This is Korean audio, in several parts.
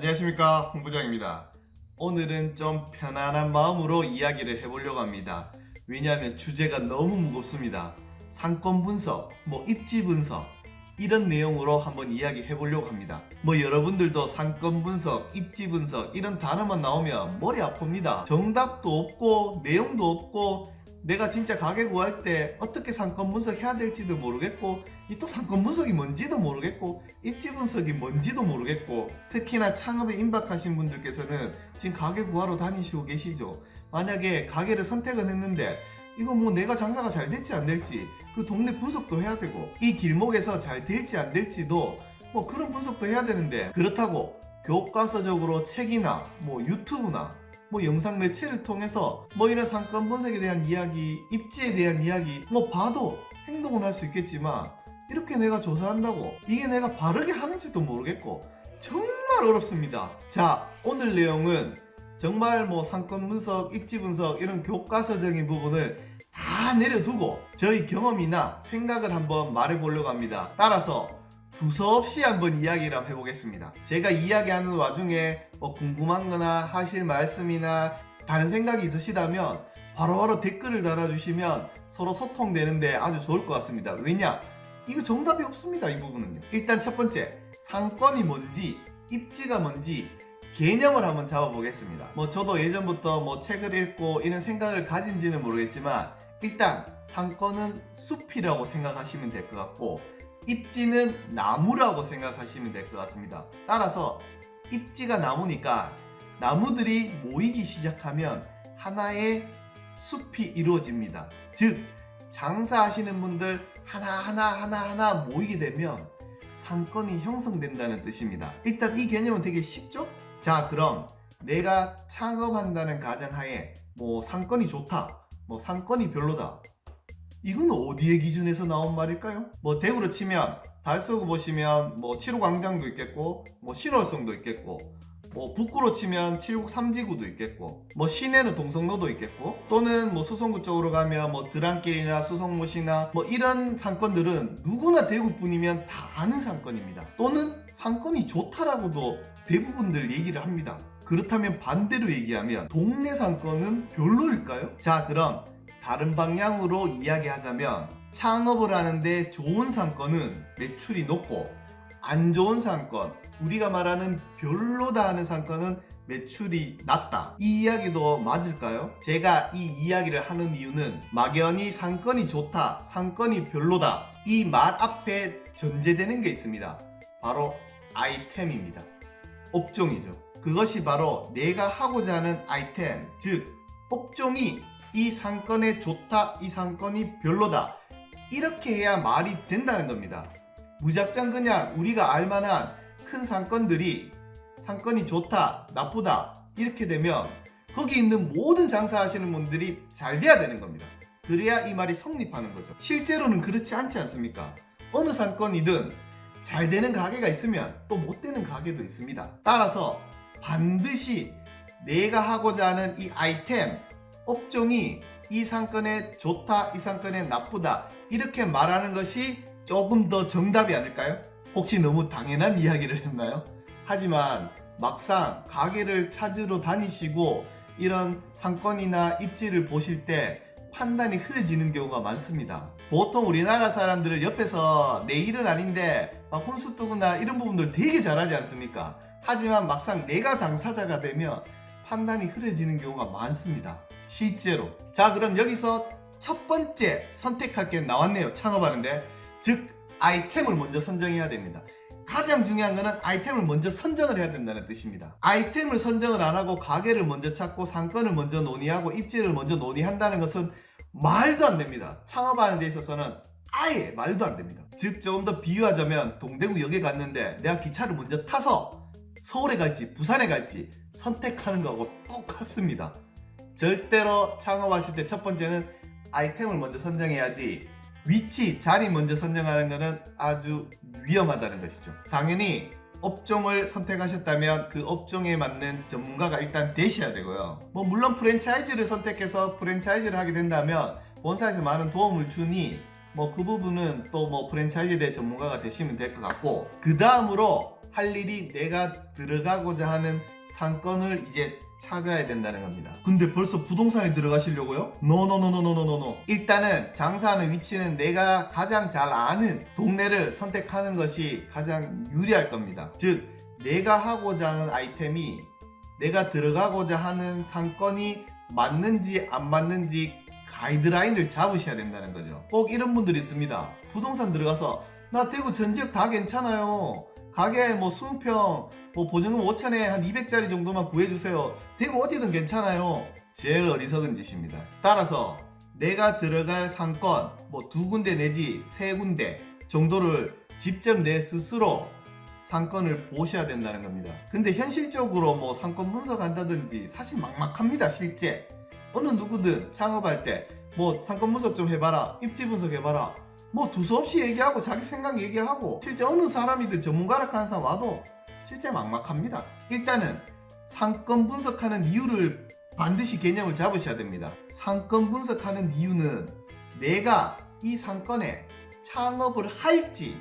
안녕하십니까, 홍부장입니다. 오늘은 좀 편안한 마음으로 이야기를 해보려고 합니다. 왜냐하면 주제가 너무 무겁습니다. 상권 분석, 입지 분석 이런 내용으로 한번 이야기 해보려고 합니다. 여러분들도 상권 분석, 입지 분석 이런 단어만 나오면 머리 아픕니다. 정답도 없고 내용도 없고 내가 진짜 가게 구할 때 어떻게 상권 분석해야 될지도 모르겠고 이 또 상권 분석이 뭔지도 모르겠고 입지 분석이 뭔지도 모르겠고 특히나 창업에 임박하신 분들께서는 지금 가게 구하러 다니시고 계시죠. 만약에 가게를 선택은 했는데 이거 내가 장사가 잘 될지 안 될지 그 동네 분석도 해야 되고 이 길목에서 잘 될지 안 될지도 그런 분석도 해야 되는데 그렇다고 교과서적으로 책이나 유튜브나 영상 매체를 통해서 이런 상권 분석에 대한 이야기, 입지에 대한 이야기 봐도 행동은 할 수 있겠지만 이렇게 내가 조사한다고 이게 내가 바르게 하는지도 모르겠고 정말 어렵습니다. 자, 오늘 내용은 정말 상권 분석, 입지 분석 이런 교과서적인 부분을 다 내려두고 저희 경험이나 생각을 한번 말해보려고 합니다. 따라서 두서없이 한번 이야기를 한번 해보겠습니다. 제가 이야기하는 와중에 궁금한 거나 하실 말씀이나 다른 생각이 있으시다면 바로바로 댓글을 달아주시면 서로 소통되는데 아주 좋을 것 같습니다. 왜냐? 이거 정답이 없습니다. 이 부분은요. 일단 첫 번째, 상권이 뭔지 입지가 뭔지 개념을 한번 잡아보겠습니다. 저도 예전부터 책을 읽고 이런 생각을 가진지는 모르겠지만 일단 상권은 숲이라고 생각하시면 될 것 같고 입지는 나무라고 생각하시면 될 것 같습니다. 따라서 입지가 나무니까 나무들이 모이기 시작하면 하나의 숲이 이루어집니다. 즉 장사하시는 분들 하나 모이게 되면 상권이 형성된다는 뜻입니다. 일단 이 개념은 되게 쉽죠? 자, 그럼 내가 창업한다는 가정하에 상권이 좋다, 상권이 별로다, 이건 어디의 기준에서 나온 말일까요? 대구로 치면 달서구 보시면 7호 광장도 있겠고 신월성도 있겠고 북구로 치면 칠곡 삼지구도 있겠고 시내는 동성로도 있겠고 또는 수성구 쪽으로 가면 드랑길이나 수성못이나 이런 상권들은 누구나 대구뿐이면 다 아는 상권입니다. 또는 상권이 좋다라고도 대부분들 얘기를 합니다. 그렇다면 반대로 얘기하면 동네 상권은 별로일까요? 자, 그럼 다른 방향으로 이야기하자면 창업을 하는데 좋은 상권은 매출이 높고 안 좋은 상권, 우리가 말하는 별로다 하는 상권은 매출이 낮다. 이 이야기도 맞을까요? 제가 이 이야기를 하는 이유는 막연히 상권이 좋다, 상권이 별로다 이 말 앞에 전제되는 게 있습니다. 바로 아이템입니다. 업종이죠. 그것이 바로 내가 하고자 하는 아이템, 즉 업종이 이 상권에 좋다, 이 상권이 별로다 이렇게 해야 말이 된다는 겁니다. 무작정 그냥 우리가 알만한 큰 상권들이 상권이 좋다, 나쁘다 이렇게 되면 거기 있는 모든 장사하시는 분들이 잘 돼야 되는 겁니다. 그래야 이 말이 성립하는 거죠. 실제로는 그렇지 않지 않습니까? 어느 상권이든 잘 되는 가게가 있으면 또 못 되는 가게도 있습니다. 따라서 반드시 내가 하고자 하는 이 아이템, 업종이 이 상권에 좋다, 이 상권에 나쁘다 이렇게 말하는 것이 조금 더 정답이 아닐까요? 혹시 너무 당연한 이야기를 했나요? 하지만 막상 가게를 찾으러 다니시고 이런 상권이나 입지를 보실 때 판단이 흐려지는 경우가 많습니다. 보통 우리나라 사람들은 옆에서 내 일은 아닌데 혼수 뜨거나 이런 부분들 되게 잘하지 않습니까? 하지만 막상 내가 당사자가 되면 판단이 흐려지는 경우가 많습니다. 실제로. 자, 그럼 여기서 첫 번째 선택할 게 나왔네요. 창업하는데. 즉 아이템을 먼저 선정해야 됩니다. 가장 중요한 거는 아이템을 먼저 선정을 해야 된다는 뜻입니다. 아이템을 선정을 안 하고 가게를 먼저 찾고 상권을 먼저 논의하고 입지를 먼저 논의한다는 것은 말도 안 됩니다. 창업하는 데 있어서는 아예 말도 안 됩니다. 즉 조금 더 비유하자면 동대구역에 갔는데 내가 기차를 먼저 타서 서울에 갈지 부산에 갈지 선택하는 거하고 똑같습니다. 절대로 창업하실 때 첫 번째는 아이템을 먼저 선정해야지 위치, 자리 먼저 선정하는 것은 아주 위험하다는 것이죠. 당연히 업종을 선택하셨다면 그 업종에 맞는 전문가가 일단 되셔야 되고요. 물론 프랜차이즈를 선택해서 프랜차이즈를 하게 된다면 본사에서 많은 도움을 주니 그 부분은 또 프랜차이즈에 대해 전문가가 되시면 될 것 같고 그 다음으로 할 일이 내가 들어가고자 하는 상권을 이제 찾아야 된다는 겁니다. 근데 벌써 부동산에 들어가시려고요? 노노노노노노노노. 일단은 장사하는 위치는 내가 가장 잘 아는 동네를 선택하는 것이 가장 유리할 겁니다. 즉 내가 하고자 하는 아이템이 내가 들어가고자 하는 상권이 맞는지 안 맞는지 가이드라인을 잡으셔야 된다는 거죠. 꼭 이런 분들이 있습니다. 부동산 들어가서 나 대구 전 지역 다 괜찮아요. 가게 뭐 20평 뭐 보증금 5천에 한 200짜리 정도만 구해주세요. 대구 어디든 괜찮아요. 제일 어리석은 짓입니다. 따라서 내가 들어갈 상권 뭐 2군데 내지 3군데 정도를 직접 내 스스로 상권을 보셔야 된다는 겁니다. 근데 현실적으로 뭐 상권 분석한다든지 사실 막막합니다. 실제 어느 누구든 창업할 때 뭐 상권 분석 좀 해봐라, 입지 분석 해봐라, 뭐 두서없이 얘기하고 자기 생각 얘기하고 실제 어느 사람이든 전문가라 하는 사람 와도 실제 막막합니다. 일단은 상권 분석하는 이유를 반드시 개념을 잡으셔야 됩니다. 상권 분석하는 이유는 내가 이 상권에 창업을 할지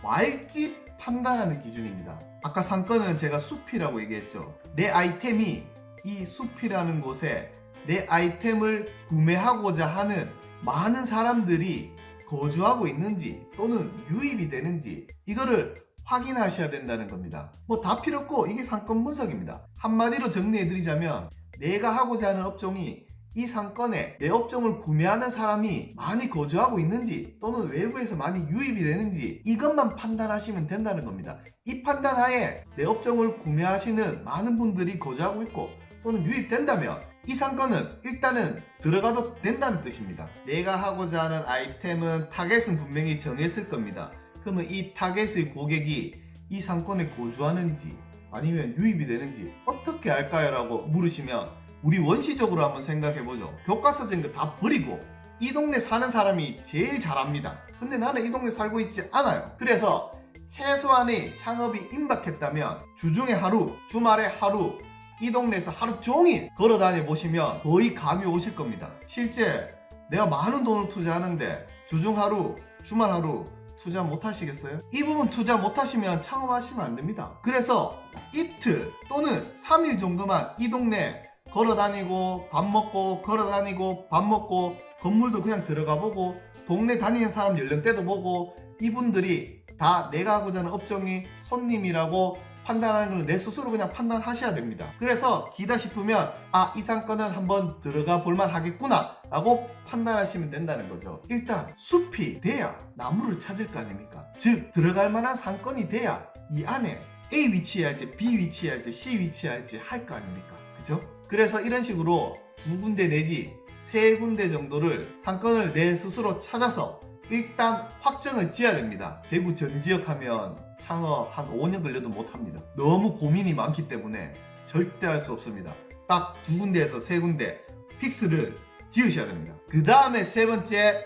말지 판단하는 기준입니다. 아까 상권은 제가 숲이라고 얘기했죠. 내 아이템이 이 숲이라는 곳에 내 아이템을 구매하고자 하는 많은 사람들이 거주하고 있는지 또는 유입이 되는지 이거를 확인하셔야 된다는 겁니다. 뭐 다 필요 없고 이게 상권 분석입니다. 한마디로 정리해드리자면 내가 하고자 하는 업종이 이 상권에 내 업종을 구매하는 사람이 많이 거주하고 있는지 또는 외부에서 많이 유입이 되는지 이것만 판단하시면 된다는 겁니다. 이 판단하에 내 업종을 구매하시는 많은 분들이 거주하고 있고 또는 유입된다면 이 상권은 일단은 들어가도 된다는 뜻입니다. 내가 하고자 하는 아이템은 타겟은 분명히 정했을 겁니다. 그러면 이 타겟의 고객이 이 상권에 거주하는지 아니면 유입이 되는지 어떻게 알까요? 라고 물으시면 우리 원시적으로 한번 생각해보죠. 교과서적인 거 다 버리고 이 동네 사는 사람이 제일 잘 압니다. 근데 나는 이 동네 살고 있지 않아요. 그래서 최소한의 창업이 임박했다면 주중에 하루, 주말에 하루 이 동네에서 하루 종일 걸어 다녀 보시면 거의 감이 오실 겁니다. 실제 내가 많은 돈을 투자하는데 주중 하루, 주말 하루 투자 못 하시겠어요? 이 부분 투자 못 하시면 창업하시면 안 됩니다. 그래서 이틀 또는 3일 정도만 이 동네 걸어 다니고 밥 먹고 걸어 다니고 밥 먹고 건물도 그냥 들어가 보고 동네 다니는 사람 연령대도 보고 이분들이 다 내가 하고자 하는 업종이 손님이라고 판단하는 것은 내 스스로 그냥 판단하셔야 됩니다. 그래서 기다 싶으면 이 상권은 한번 들어가 볼만 하겠구나 라고 판단하시면 된다는 거죠. 일단 숲이 돼야 나무를 찾을 거 아닙니까? 즉 들어갈 만한 상권이 돼야 이 안에 A 위치에 할지 B 위치에 할지 C 위치에 할지 할 거 아닙니까? 그죠? 그래서 이런 식으로 2군데 내지 3군데 정도를 상권을 내 스스로 찾아서 일단 확정을 지어야 됩니다. 대구 전 지역 하면 창업 한 5년 걸려도 못합니다. 너무 고민이 많기 때문에 절대 할 수 없습니다. 딱 2군데에서 3군데 픽스를 지으셔야 됩니다. 그 다음에 3번째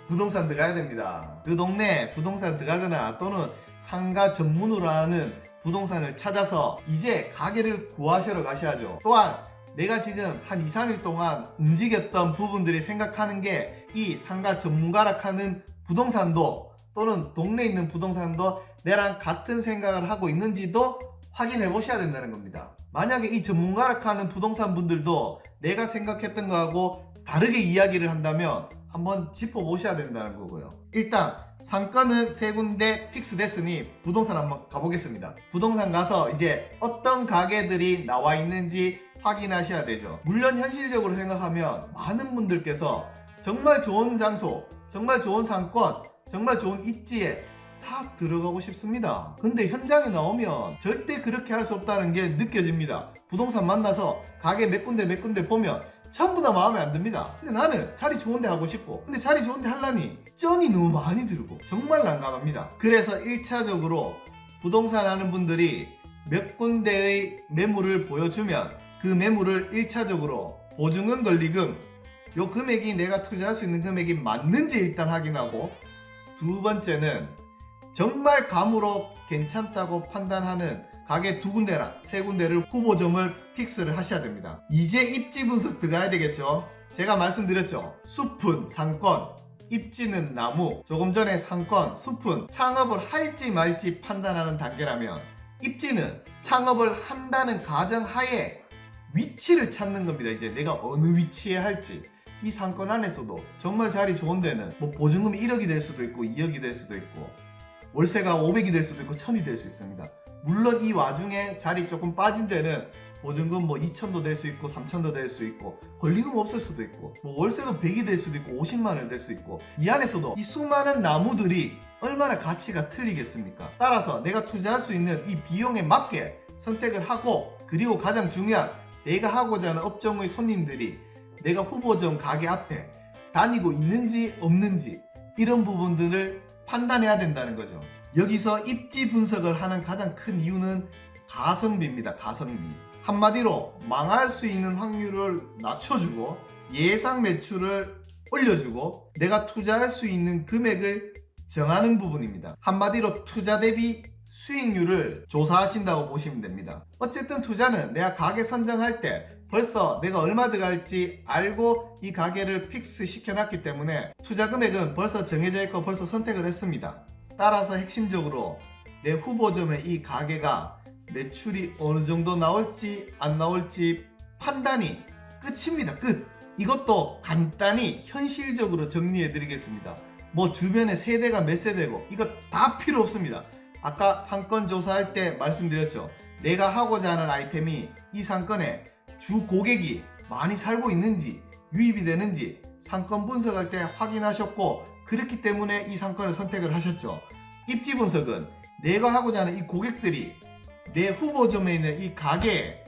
부동산 들어가야 됩니다. 그 동네 부동산 들어가거나 또는 상가 전문으로 하는 부동산을 찾아서 이제 가게를 구하시러 가셔야죠. 또한 내가 지금 한 2, 3일 동안 움직였던 부분들이 생각하는 게 이 상가 전문가라 하는 부동산도 또는 동네에 있는 부동산도 내랑 같은 생각을 하고 있는지도 확인해 보셔야 된다는 겁니다. 만약에 이 전문가라 하는 부동산 분들도 내가 생각했던 거하고 다르게 이야기를 한다면 한번 짚어보셔야 된다는 거고요. 일단 상권은 3군데 픽스 됐으니 부동산 한번 가보겠습니다. 부동산 가서 이제 어떤 가게들이 나와 있는지 확인하셔야 되죠. 물론 현실적으로 생각하면 많은 분들께서 정말 좋은 장소, 정말 좋은 상권, 정말 좋은 입지에 다 들어가고 싶습니다. 근데 현장에 나오면 절대 그렇게 할 수 없다는 게 느껴집니다. 부동산 만나서 가게 몇 군데 보면 전부 다 마음에 안 듭니다. 근데 나는 자리 좋은데 하고 싶고 근데 자리 좋은데 하려니 쩐이 너무 많이 들고 정말 난감합니다. 그래서 1차적으로 부동산 하는 분들이 몇 군데의 매물을 보여주면 그 매물을 1차적으로 보증금 권리금 요 금액이 내가 투자할 수 있는 금액이 맞는지 일단 확인하고, 두 번째는 정말 감으로 괜찮다고 판단하는 가게 2군데나 3군데를 후보점을 픽스를 하셔야 됩니다. 이제 입지 분석 들어가야 되겠죠. 제가 말씀드렸죠. 숲은 상권, 입지는 나무, 조금 전에 상권, 숲은 창업을 할지 말지 판단하는 단계라면 입지는 창업을 한다는 가정하에 위치를 찾는 겁니다. 이제 내가 어느 위치에 할지. 이 상권 안에서도 정말 자리 좋은 데는 뭐 보증금이 1억이 될 수도 있고 2억이 될 수도 있고 월세가 500이 될 수도 있고 1000이 될 수 있습니다. 물론 이 와중에 자리 조금 빠진 데는 보증금 뭐 2천도 될 수 있고 3천도 될 수 있고 권리금 없을 수도 있고 뭐 월세도 100이 될 수도 있고 50만 원 될 수 있고 이 안에서도 이 수많은 나무들이 얼마나 가치가 틀리겠습니까? 따라서 내가 투자할 수 있는 이 비용에 맞게 선택을 하고 그리고 가장 중요한 내가 하고자 하는 업종의 손님들이 내가 후보점 가게 앞에 다니고 있는지 없는지 이런 부분들을 판단해야 된다는 거죠. 여기서 입지 분석을 하는 가장 큰 이유는 가성비입니다. 가성비. 한마디로 망할 수 있는 확률을 낮춰주고 예상 매출을 올려주고 내가 투자할 수 있는 금액을 정하는 부분입니다. 한마디로 투자 대비 수익률을 조사하신다고 보시면 됩니다. 어쨌든 투자는 내가 가게 선정할 때 벌써 내가 얼마 들어갈지 알고 이 가게를 픽스 시켜놨기 때문에 투자 금액은 벌써 정해져 있고 벌써 선택을 했습니다. 따라서 핵심적으로 내 후보점의 이 가게가 매출이 어느 정도 나올지 안 나올지 판단이 끝입니다. 끝! 이것도 간단히 현실적으로 정리해 드리겠습니다. 뭐 주변에 세대가 몇 세대고 이거 다 필요 없습니다. 아까 상권 조사할 때 말씀드렸죠. 내가 하고자 하는 아이템이 이 상권에 주 고객이 많이 살고 있는지 유입이 되는지 상권 분석할 때 확인하셨고 그렇기 때문에 이 상권을 선택을 하셨죠. 입지 분석은 내가 하고자 하는 이 고객들이 내 후보점에 있는 이 가게에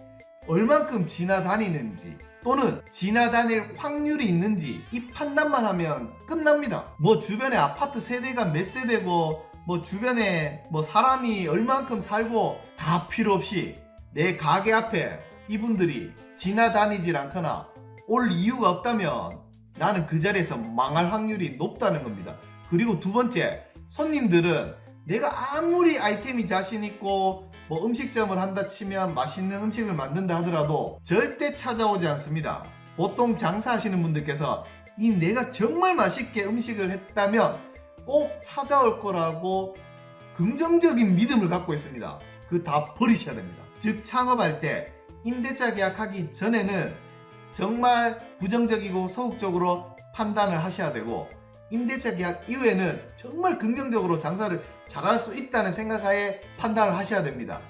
얼만큼 지나다니는지 또는 지나다닐 확률이 있는지 이 판단만 하면 끝납니다. 뭐 주변에 아파트 세대가 몇 세대고 뭐 주변에 뭐 사람이 얼만큼 살고 다 필요 없이 내 가게 앞에 이분들이 지나다니질 않거나 올 이유가 없다면 나는 그 자리에서 망할 확률이 높다는 겁니다. 그리고 두 번째, 손님들은 내가 아무리 아이템이 자신 있고 뭐 음식점을 한다 치면 맛있는 음식을 만든다 하더라도 절대 찾아오지 않습니다. 보통 장사하시는 분들께서 이 내가 정말 맛있게 음식을 했다면 꼭 찾아올 거라고 긍정적인 믿음을 갖고 있습니다. 그거 다 버리셔야 됩니다. 즉 창업할 때 임대차 계약하기 전에는 정말 부정적이고 소극적으로 판단을 하셔야 되고 임대차 계약 이후에는 정말 긍정적으로 장사를 잘할 수 있다는 생각하에 판단을 하셔야 됩니다.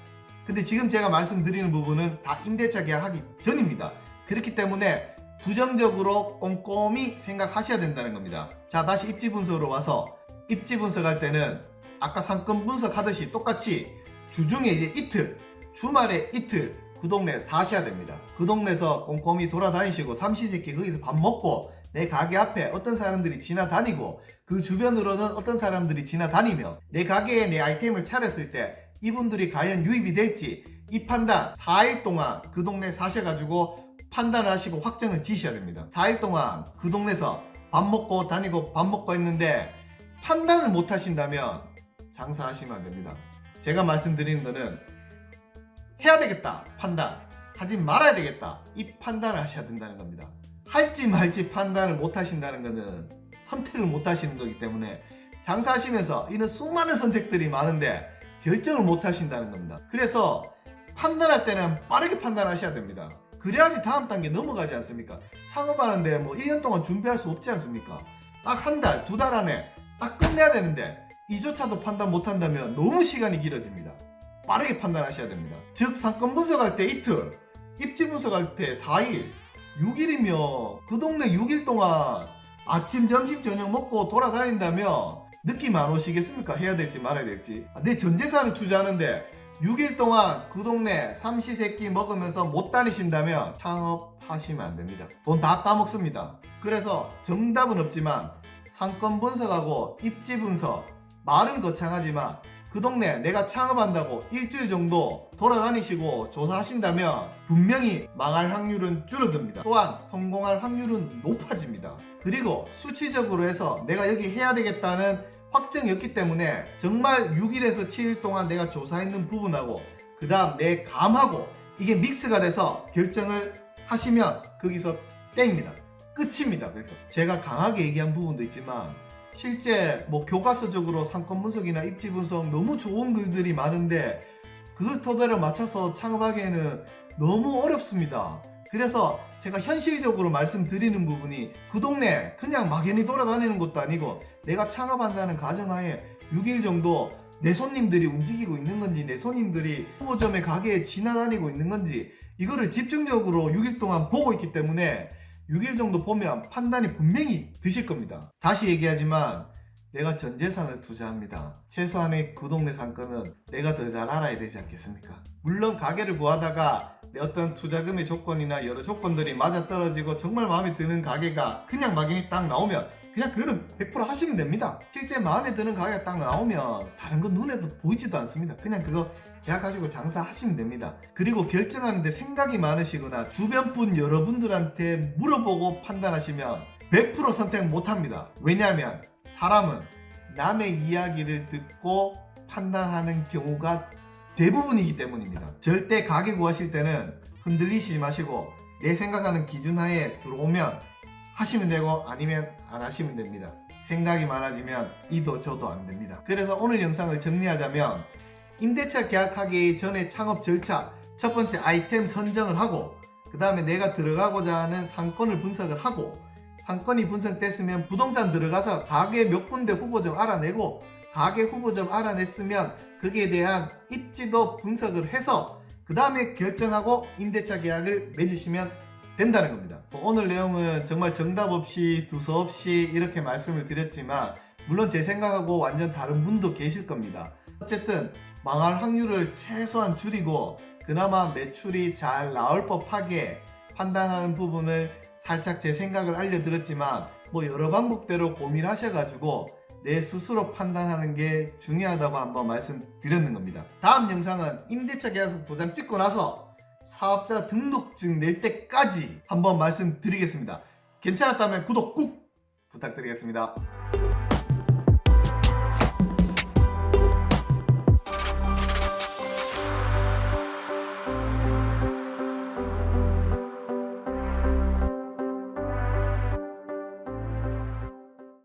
근데 지금 제가 말씀드리는 부분은 다 임대차 계약하기 전입니다. 그렇기 때문에 부정적으로 꼼꼼히 생각하셔야 된다는 겁니다. 자, 다시 입지 분석으로 와서 입지 분석할 때는 아까 상권 분석하듯이 똑같이 주중에 이제 이틀, 주말에 이틀 그 동네 사셔야 됩니다. 그 동네에서 꼼꼼히 돌아다니시고 삼시세끼 거기서 밥 먹고 내 가게 앞에 어떤 사람들이 지나다니고 그 주변으로는 어떤 사람들이 지나다니며 내 가게에 내 아이템을 차렸을 때 이분들이 과연 유입이 될지 이 판단 4일 동안 그 동네 사셔가지고 판단을 하시고 확정을 지셔야 됩니다. 4일 동안 그 동네에서 밥 먹고 다니고 밥 먹고 했는데 판단을 못 하신다면 장사하시면 안 됩니다. 제가 말씀드리는 거는 해야 되겠다 판단, 하지 말아야 되겠다 이 판단을 하셔야 된다는 겁니다. 할지 말지 판단을 못 하신다는 것은 선택을 못 하시는 거기 때문에 장사하시면서 이런 수많은 선택들이 많은데 결정을 못 하신다는 겁니다. 그래서 판단할 때는 빠르게 판단하셔야 됩니다. 그래야지 다음 단계 넘어가지 않습니까? 창업하는데 뭐 1년 동안 준비할 수 없지 않습니까? 딱 한 달, 두 달 안에 딱 끝내야 되는데 이조차도 판단 못 한다면 너무 시간이 길어집니다. 빠르게 판단하셔야 됩니다. 즉 상권 분석할 때 이틀, 입지 분석할 때 4일, 6일이면 그 동네 6일 동안 아침, 점심, 저녁 먹고 돌아다닌다면 느낌 안 오시겠습니까? 해야 될지 말아야 될지. 내 전 재산을 투자하는데 6일 동안 그 동네 삼시세끼 먹으면서 못 다니신다면 창업하시면 안 됩니다. 돈 다 따먹습니다. 그래서 정답은 없지만 상권 분석하고 입지 분석 말은 거창하지만 그 동네 내가 창업한다고 일주일 정도 돌아다니시고 조사하신다면 분명히 망할 확률은 줄어듭니다. 또한 성공할 확률은 높아집니다. 그리고 수치적으로 해서 내가 여기 해야 되겠다는 확정이 없기 때문에 정말 6일에서 7일 동안 내가 조사했는 부분하고 그 다음 내 감하고 이게 믹스가 돼서 결정을 하시면 거기서 땡입니다. 끝입니다. 그래서 제가 강하게 얘기한 부분도 있지만 실제 뭐 교과서적으로 상권 분석이나 입지 분석 너무 좋은 글들이 많은데 그걸 토대로 맞춰서 창업하기에는 너무 어렵습니다. 그래서 제가 현실적으로 말씀드리는 부분이 그 동네 그냥 막연히 돌아다니는 것도 아니고 내가 창업한다는 가정하에 6일 정도 내 손님들이 움직이고 있는 건지 내 손님들이 후보점의 가게에 지나다니고 있는 건지 이거를 집중적으로 6일 동안 보고 있기 때문에 6일 정도 보면 판단이 분명히 드실 겁니다. 다시 얘기하지만 내가 전 재산을 투자합니다. 최소한의 그 동네 상권은 내가 더 잘 알아야 되지 않겠습니까? 물론 가게를 구하다가 내 어떤 투자금의 조건이나 여러 조건들이 맞아떨어지고 정말 마음에 드는 가게가 그냥 막연히 딱 나오면 그냥 그거는 100% 하시면 됩니다. 실제 마음에 드는 가게가 딱 나오면 다른 건 눈에도 보이지도 않습니다. 그냥 그거 계약하시고 장사하시면 됩니다. 그리고 결정하는데 생각이 많으시거나 주변 분 여러분들한테 물어보고 판단하시면 100% 선택 못합니다. 왜냐하면 사람은 남의 이야기를 듣고 판단하는 경우가 대부분이기 때문입니다. 절대 가게 구하실 때는 흔들리시지 마시고 내 생각하는 기준 하에 들어오면 하시면 되고 아니면 안 하시면 됩니다. 생각이 많아지면 이도 저도 안 됩니다. 그래서 오늘 영상을 정리하자면 임대차 계약하기 전에 창업 절차 첫 번째 아이템 선정을 하고 그 다음에 내가 들어가고자 하는 상권을 분석을 하고 상권이 분석됐으면 부동산 들어가서 가게 몇 군데 후보점 알아내고 가게 후보점 알아냈으면 거기에 대한 입지도 분석을 해서 그 다음에 결정하고 임대차 계약을 맺으시면 된다는 겁니다. 오늘 내용은 정말 정답 없이 두서없이 이렇게 말씀을 드렸지만 물론 제 생각하고 완전 다른 분도 계실 겁니다. 어쨌든 망할 확률을 최소한 줄이고 그나마 매출이 잘 나올 법하게 판단하는 부분을 살짝 제 생각을 알려드렸지만 뭐 여러 방법대로 고민하셔가지고 내 스스로 판단하는 게 중요하다고 한번 말씀드렸는 겁니다. 다음 영상은 임대차 계약서 도장 찍고 나서 사업자 등록증 낼 때까지 한번 말씀드리겠습니다. 괜찮았다면 구독 꾹 부탁드리겠습니다.